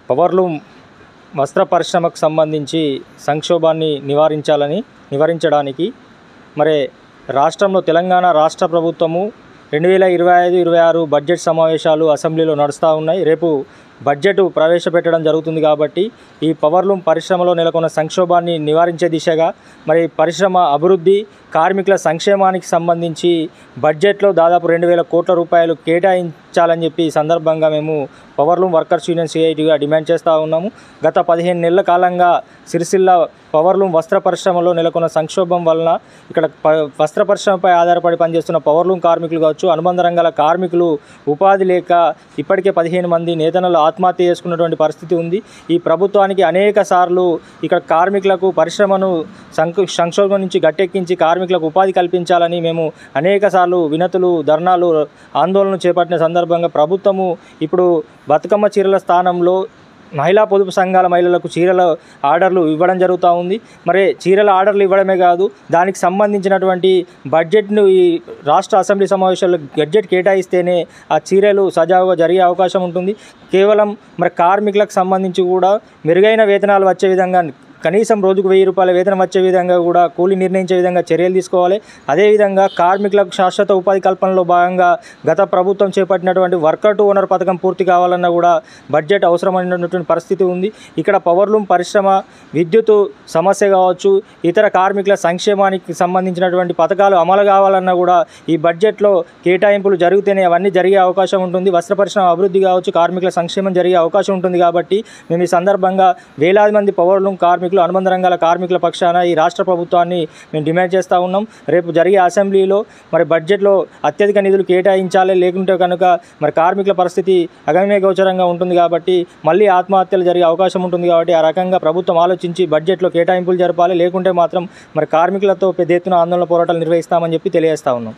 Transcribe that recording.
Powerloom వస్త్ర పరిశ్రమకు సంబంధించి సంక్షోభాన్ని నివారించడానికి మరి రాష్ట్రంలో తెలంగాణ రాష్ట్ర ప్రభుత్వము 2025-26 బడ్జెట్ సమావేశాలు అసెంబ్లీలో నడుస్తూ ఉన్నాయి. రేపు బడ్జెట్ ప్రవేశపెట్టడం జరుగుతుంది కాబట్టి ఈ పవర్లూమ్ పరిశ్రమలో నెలకొన్న సంక్షోభాన్ని నివారించే దిశగా మరి పరిశ్రమ అభివృద్ధి, కార్మికుల సంక్షేమానికి సంబంధించి బడ్జెట్లో దాదాపు 2,000 కోట్ల రూపాయలు కేటాయించాలని చెప్పి ఈ సందర్భంగా మేము పవర్లూమ్ వర్కర్స్ యూనియన్ సిఐటిగా డిమాండ్ చేస్తూ ఉన్నాము. గత 15 నెలల కాలంగా సిరిసిల్ల పవర్లూమ్ వస్త్ర పరిశ్రమలో నెలకొన్న సంక్షోభం వలన ఇక్కడ వస్త్ర పరిశ్రమపై ఆధారపడి పనిచేస్తున్న పవర్లూమ్ కార్మికులు కావచ్చు, అనుబంధ రంగాల కార్మికులు ఉపాధి లేక ఇప్పటికే 15 మంది నేతన్నలు ఆత్మహత్య చేసుకున్నటువంటి పరిస్థితి ఉంది. ఈ ప్రభుత్వానికి అనేక సార్లు ఇక్కడ కార్మికులకు పరిశ్రమను సంక్షోభం నుంచి గట్టెక్కించి కార్మికులకు ఉపాధి కల్పించాలని మేము అనేక సార్లు వినతులు, ధర్నాలు, ఆందోళనలు చేపట్టిన సందర్భంగా ప్రభుత్వము ఇప్పుడు బతుకమ్మ చీరల స్థానంలో మహిళా పొదుపు సంఘాల మహిళలకు చీరల ఆర్డర్లు ఇవ్వడం జరుగుతూ ఉంది. మరి చీరల ఆర్డర్లు ఇవ్వడమే కాదు, దానికి సంబంధించినటువంటి బడ్జెట్ను ఈ రాష్ట్ర అసెంబ్లీ సమావేశాల్లో బడ్జెట్ కేటాయిస్తేనే ఆ చీరలు సజావుగా జరిగే అవకాశం ఉంటుంది. కేవలం మరి కార్మికులకు సంబంధించి కూడా మెరుగైన వేతనాలు వచ్చే విధంగా, కనీసం రోజుకు 1,000 రూపాయల వేతనం వచ్చే విధంగా కూడా కూలీ నిర్ణయించే విధంగా చర్యలు తీసుకోవాలి. అదేవిధంగా కార్మికులకు శాశ్వత ఉపాధి కల్పనలో భాగంగా గత ప్రభుత్వం చేపట్టినటువంటి వర్కర్ టు ఓనర్ పథకం పూర్తి కావాలన్నా కూడా బడ్జెట్ అవసరమైనటువంటి పరిస్థితి ఉంది. ఇక్కడ పవర్లూమ్ పరిశ్రమ, విద్యుత్ సమస్య కావచ్చు, ఇతర కార్మికుల సంక్షేమానికి సంబంధించినటువంటి పథకాలు అమలు కావాలన్నా కూడా ఈ బడ్జెట్లో కేటాయింపులు జరిగితేనే అవన్నీ జరిగే అవకాశం ఉంటుంది. వస్త్ర పరిశ్రమ అభివృద్ధి కావచ్చు, కార్మికుల సంక్షేమం జరిగే అవకాశం ఉంటుంది. కాబట్టి మేము ఈ సందర్భంగా వేలాది మంది పవర్లూమ్ కార్మికులు, అనుబంధ రంగాల కార్మికుల పక్షాన ఈ రాష్ట్ర ప్రభుత్వాన్ని మేము డిమాండ్ చేస్తూ ఉన్నాం. రేపు జరిగే అసెంబ్లీలో మరి బడ్జెట్లో అత్యధిక నిధులు కేటాయించాలి, లేకుంటే కనుక మరి కార్మికుల పరిస్థితి అగమ్య గోచరంగా ఉంటుంది. కాబట్టి మళ్ళీ ఆత్మహత్యలు జరిగే అవకాశం ఉంటుంది. కాబట్టి ఆ రకంగా ప్రభుత్వం ఆలోచించి బడ్జెట్లో కేటాయింపులు జరపాలి, లేకుంటే మాత్రం మరి కార్మికులతో పెద్ద ఎత్తున ఆందోళన పోరాటాలు నిర్వహిస్తామని చెప్పి తెలియజేస్తూ ఉన్నాం.